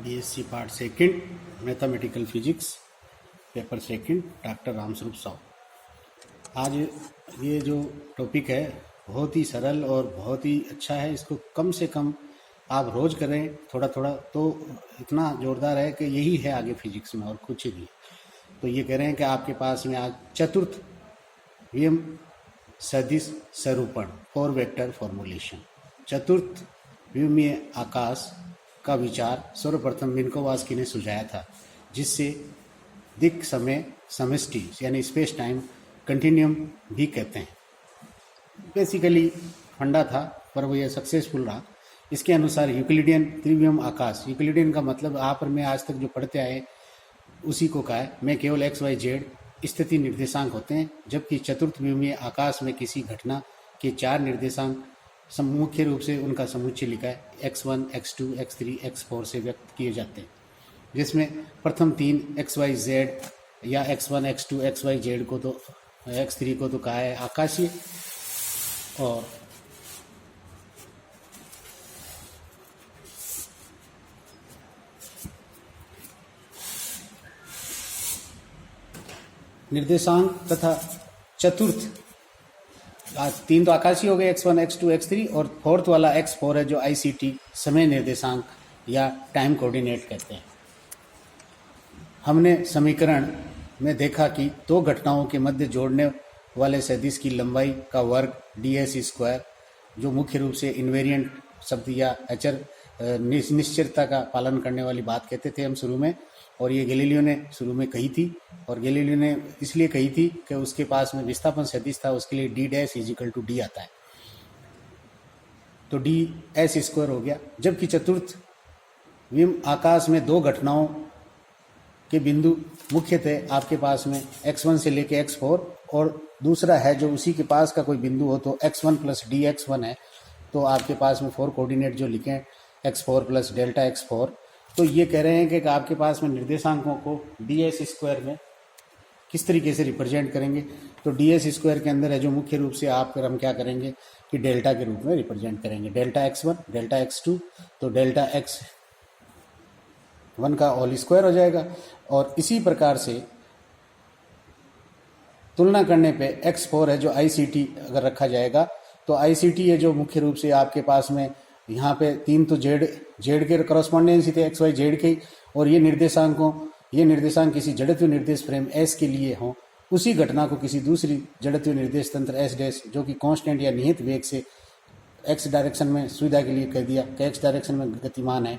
BSc part second mathematical physics paper second doctor Ramswaroop Sahu. आज ये जो टॉपिक है बहुत ही सरल और बहुत ही अच्छा है। इसको कम से कम आप रोज करें थोड़ा थोड़ा तो इतना जोरदार है कि यही है आगे फिजिक्स में और कुछ ही नहीं। तो ये कह रहे हैं कि आपके पास में आज चतुर्थ व्यम सदिश स्वरूपण फोर वेक्टर फॉर्मुलेशन, चतुर्थ व्योमीय आकाश का विचार सर्वप्रथम मिन्कोवास्की ने सुझाया था, जिससे दिक् समय समष्टि यानी स्पेस टाइम कंटिन्यूम भी कहते हैं। बेसिकली फंडा था पर वो ये सक्सेसफुल रहा। इसके अनुसार यूक्लिडियन त्रिव्योम आकाश, यूक्लिडियन का मतलब आप और मैं आज तक जो पढ़ते आए उसी को कहा है, में केवल एक्स वाई जेड स्थिति निर्देशांक होते हैं, जबकि चतुर्थ व्योमीय आकाश में किसी घटना के चार निर्देशांक मुख्य रूप से उनका समुच्चय लिखा है x1, x2, x3, x4 से व्यक्त किए जाते हैं, जिसमें प्रथम तीन एक्स वाई जेड या x1, x2, x Y Z को तो x3 को तो कहा है आकाशीय, और निर्देशांक तथा चतुर्थ तीन तो आकाशीय हो गए x1, x2, x3 और फोर्थ वाला x4 है जो ICT समय निर्देशांक या टाइम कोऑर्डिनेट कहते हैं। हमने समीकरण में देखा कि दो घटनाओं के मध्य जोड़ने वाले सदिश की लंबाई का वर्ग ds², जो मुख्य रूप से इन्वेरिएंट शब्द या अचर निश्चितता का पालन करने वाली बात कहते थे हम शुरू में, और ये गैलीलियो ने शुरू में कही थी। और गैलीलियो ने इसलिए कही थी कि उसके पास में विस्थापन सदिश था, उसके लिए d' = d आता है, तो ds² हो गया। जबकि चतुर्थ व्योम आकाश में दो घटनाओं के बिंदु मुख्य थे, आपके पास में x1 से लेके x4, और दूसरा है जो उसी के पास का कोई बिंदु हो तो x1 + dx1 है, तो आपके पास में 4 कोऑर्डिनेट जो लिखे x4 + डेल्टा x4। तो ये कह रहे हैं कि आपके पास में निर्देशांकों को ds² में किस तरीके से रिप्रेजेंट करेंगे। तो ds² के अंदर है जो मुख्य रूप से हम क्या करेंगे कि डेल्टा के रूप में रिप्रेजेंट करेंगे, डेल्टा x1, डेल्टा x2, तो डेल्टा x1 का होल स्क्वायर हो जाएगा। और इसी प्रकार से तुलना करने पे x4 है जो ICT अगर रखा जाएगा, तो ICT है जो मुख्य रूप से आपके पास में यहाँ पे तीन तो जेड के करस्पॉन्डेंस ही थे एक्स वाई जेड के, और ये निर्देशांक किसी जड़त्व निर्देश फ्रेम S के लिए हों, उसी घटना को किसी दूसरी जड़त्व निर्देश तंत्र S' जो कि कांस्टेंट या निहित वेग से x डायरेक्शन में सुविधा के लिए कह दिया कि x डायरेक्शन में गतिमान है,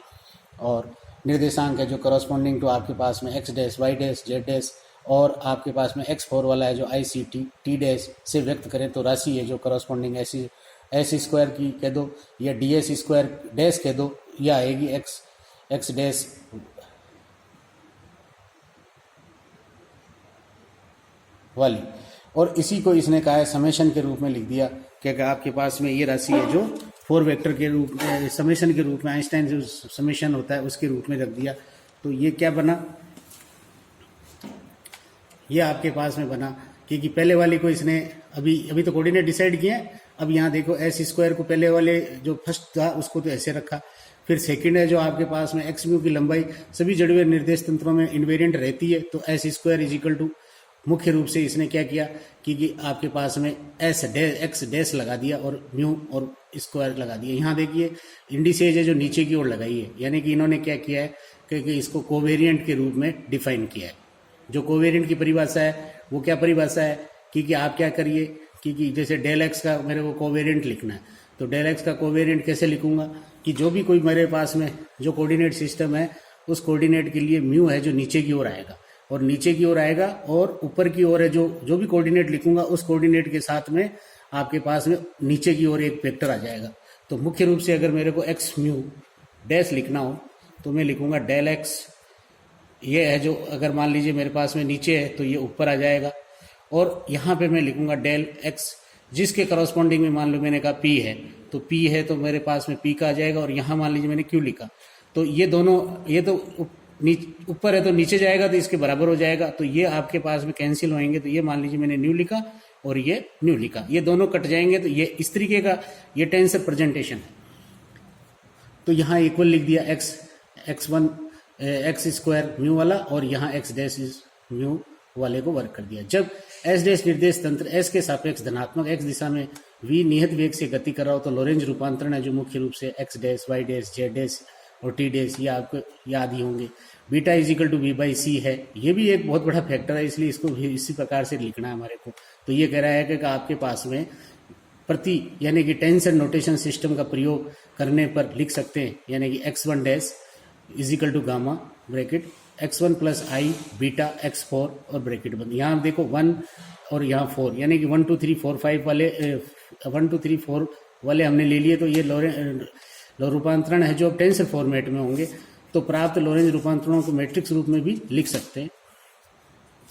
और निर्देशांक है जो करस्पॉन्डिंग टू आपके पास में x', y', z', और आपके पास में x4 वाला है जो ICT t' से व्यक्त करें तो राशि है जो करस्पॉन्डिंग s² की कह दो या ds² कह दो, या आएगी x' वाली। और इसी को इसने कहा है समेशन के रूप में लिख दिया कि आपके पास में ये राशि है जो 4 वेक्टर के रूप में समेशन के रूप में, आइंस्टाइन जो समेशन होता है उसके रूप में रख दिया। तो ये क्या बना, ये आपके पास में बना क्योंकि पहले वाली को इसने अभी तो कोऑर्डिनेट डिसाइड किए हैं। अब यहाँ देखो s² को पहले वाले जो फर्स्ट था उसको तो ऐसे रखा, फिर सेकंड है जो आपके पास में x म्यू की लंबाई सभी जड़वे निर्देश तंत्रों में इन्वेरिएंट रहती है, तो s² = मुख्य रूप से इसने क्या किया कि आपके पास में x' लगा दिया और म्यू और स्क्वायर लगा दिया। यहाँ देखिए इंडिसेज है जो नीचे की ओर लगाई है, यानी कि इन्होंने क्या किया है कि इसको कोवेरिएंट के रूप में डिफाइन किया है। जो कोवेरिएंट की परिभाषा है वो क्या परिभाषा है कि आप क्या करिए कि जैसे डेल x का मेरे को कोवेरिएंट लिखना है, तो डेल x का कोवेरिएंट कैसे लिखूंगा कि जो भी कोई मेरे पास में जो कोऑर्डिनेट सिस्टम है उस कोऑर्डिनेट के लिए म्यू है जो नीचे की ओर आएगा, और नीचे की ओर आएगा, और ऊपर की ओर है जो भी कोऑर्डिनेट लिखूंगा उस कोऑर्डिनेट के साथ में आपके पास में नीचे की ओर एक वेक्टर आ जाएगा। तो मुख्य रूप से अगर मेरे को x म्यू डैश लिखना हो तो मैं लिखूंगा डेल x, ये है जो अगर मान लीजिए मेरे पास में नीचे है तो ये ऊपर आ जाएगा, और यहाँ पे मैं लिखूंगा डेल x जिसके करस्पॉन्डिंग में मान लो मैंने कहा p है, तो p है तो मेरे पास में p का आ जाएगा, और यहाँ मान लीजिए मैंने q लिखा, तो ये दोनों ये तो ऊपर है तो नीचे जाएगा तो इसके बराबर हो जाएगा, तो ये आपके पास में कैंसिल होएंगे। तो ये मान लीजिए मैंने न्यू लिखा और ये न्यू लिखा, ये दोनों कट जाएंगे, तो ये इस तरीके का ये टेंसर प्रेजेंटेशन है। तो यहाँ इक्वल लिख दिया x1 एक्स स्क्वायर म्यू वाला और यहाँ एक्स डैश म्यू वाले को वर्क कर दिया। जब एस डैश निर्देश तंत्र एस के सापेक्ष धनात्मक एक्स दिशा में v नियत वेग से गति कर रहा हो तो लोरेंज रूपांतरण है जो मुख्य रूप से x dash y dash z dash और टी डैश ये आपको याद ही होंगे। Beta is equal to v by c है, ये भी एक बहुत बड़ा फैक्टर है, इसलिए इसको भी इसी प्रकार से लिखना है हमारे को। तो ये कह रहा है कि आपके पास में प्रति यानी कि टेंशन नोटेशन सिस्टम का प्रयोग करने पर लिख सकते हैं, यानी कि x1 dash is equal to gamma bracket x1 plus i beta x4 और ब्रैकेट बंद। यहाँ देखो 1 और यहाँ 4 यानी कि 1 2 3 4 5 वाले 1 2 3 4 वाले हमने ले लिए। तो ये रूपांतरण है जो अब टेंसर फॉर्मेट में होंगे, तो प्राप्त लोरेंज रूपांतरणों को मैट्रिक्स रूप में भी लिख सकते हैं।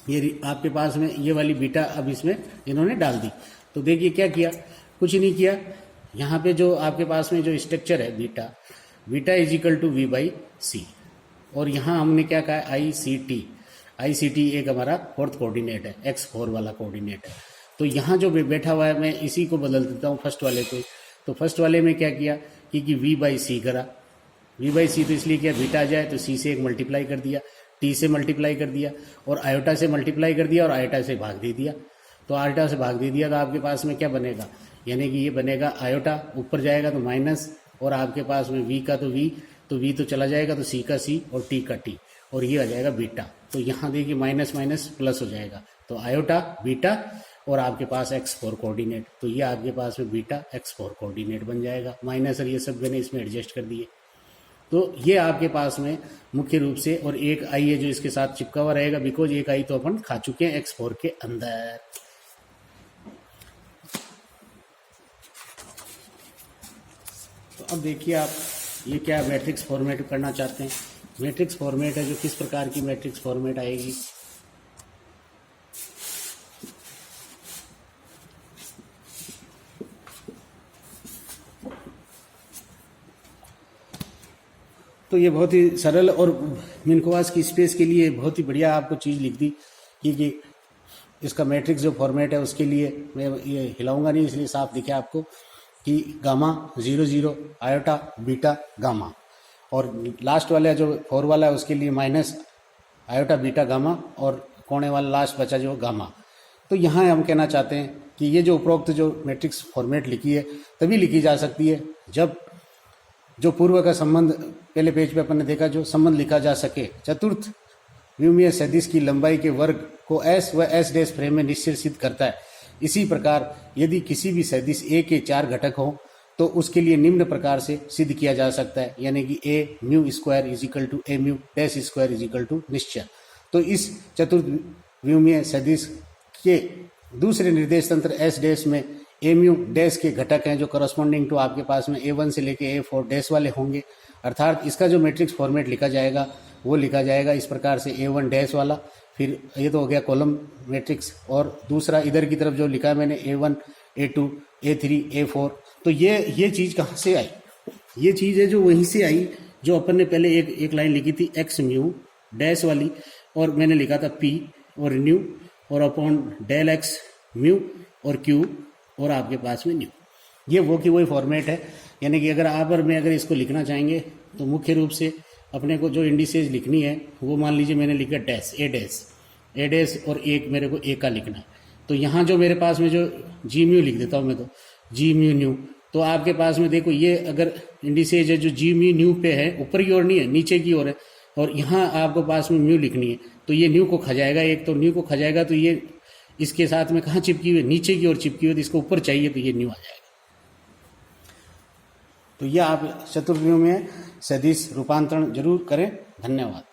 ये आपके पास में ये वाली बीटा अब इसमें इन्होंने डाल दी। तो देखिए क्या किया, कुछ नहीं किया। यहाँ पे जो आपके पास में जो स्ट्रक्चर है beta is equal to v by c, और यहाँ हमने क्या कहा आई सी टी एक हमारा फोर्थ कोऑर्डिनेट है, x4 वाला कोऑर्डिनेट है। तो यहाँ जो बैठा हुआ है मैं इसी को बदल देता हूँ फर्स्ट वाले को। तो फर्स्ट वाले में क्या किया कि v बाई सी करा, v बाई सी तो इसलिए क्या बीटा आ जाए तो c से एक मल्टीप्लाई कर दिया, t से मल्टीप्लाई कर दिया और आयोटा से मल्टीप्लाई कर दिया और आयोटा से भाग दे दिया। तो आयोटा से भाग दे दिया तो आपके पास में क्या बनेगा, यानी कि ये बनेगा आयोटा ऊपर जाएगा तो माइनस, और आपके पास में v का तो v तो चला जाएगा तो c का c और t का t, और ये आ जाएगा बीटा। तो यहाँ देखिए माइनस माइनस प्लस हो जाएगा, तो आयोटा बीटा और आपके पास x4 कोऑर्डिनेट, तो ये आपके पास में बीटा x4 कोऑर्डिनेट बन जाएगा। माइनस और ये सब मैंने इसमें एडजस्ट कर दिए। तो ये आपके पास में मुख्य रूप से, और एक आई है जो इसके साथ चिपका हुआ रहेगा, बिकॉज एक आई तो अपन खा चुके हैं x4 के अंदर। तो अब देखिए आप ये क्या मैट्रिक्स फॉर्मेट करना चाहते हैं। मैट्रिक्स फॉर्मेट है जो किस प्रकार की मैट्रिक्स फॉर्मेट आएगी। तो ये बहुत ही सरल और मिनकोवास की स्पेस के लिए बहुत ही बढ़िया आपको चीज़ लिख दी कि इसका मैट्रिक्स जो फॉर्मेट है उसके लिए मैं ये हिलाऊंगा नहीं, इसलिए साफ दिखे आपको कि गामा 0 0 आयोटा बीटा गामा, और लास्ट वाला जो 4 वाला है उसके लिए माइनस आयोटा बीटा गामा, और कोने वाला लास्ट बचा जो गामा। तो यहाँ हम कहना चाहते हैं कि ये जो उपरोक्त जो मैट्रिक्स फॉर्मेट लिखी है तभी लिखी जा सकती है जब जो पूर्व का संबंध पहले पेज पे अपन ने देखा, जो संबंध लिखा जा सके चतुर्थ विमीय सदिश की लंबाई के वर्ग को s व s डैश फ्रेम में निश्चय सिद्ध करता है। इसी प्रकार यदि किसी भी सदिश a के 4 घटक हों तो उसके लिए निम्न प्रकार से सिद्ध किया जा सकता है, यानी कि a mu square is equal to a mu dash square is equal to निश्चय। तो इस चतुर्थ विमीय सदिश के दूसरे निर्देश तंत्र s डैश में a म्यू डैश के घटक हैं जो करस्पॉन्डिंग टू आपके पास में a1 से लेके a4 डैश वाले होंगे। अर्थात इसका जो मैट्रिक्स फॉर्मेट लिखा जाएगा वो लिखा जाएगा इस प्रकार से a1 डैश वाला, फिर ये तो हो गया कॉलम मैट्रिक्स, और दूसरा इधर की तरफ जो लिखा है मैंने a1 a2 a3 a4। तो ये चीज़ कहाँ से आई, ये चीज़ है जो वहीं से आई जो अपन ने पहले एक लाइन लिखी थी x म्यू डैश वाली, और मैंने लिखा था p और न्यू और अपॉन डेल x म्यू और q और आपके पास में न्यू। ये वो की वही फॉर्मेट है, यानी कि अगर आप और मैं अगर इसको लिखना चाहेंगे तो मुख्य रूप से अपने को जो इंडिसेज लिखनी है वो मान लीजिए मैंने लिखा डैश ए डैश और एक मेरे को ए का लिखना है। तो यहाँ जो मेरे पास में जो जी म्यू लिख देता हूँ मैं, तो जी म्यू न्यू। तो आपके पास में देखो ये अगर इंडिसेज है जो जी म्यू न्यू पे है, ऊपर की ओर नहीं है नीचे की ओर है, और यहाँ आपको पास में म्यू लिखनी है तो ये न्यू को खा जाएगा, एक तो न्यू को खा जाएगा, तो ये इसके साथ में कहाँ चिपकी हुई, नीचे की ओर चिपकी हुई, तो इसको ऊपर चाहिए तो ये न्यू आ जाएगा। तो ये आप चतुर्वियों में सदिश रूपांतरण जरूर करें। धन्यवाद।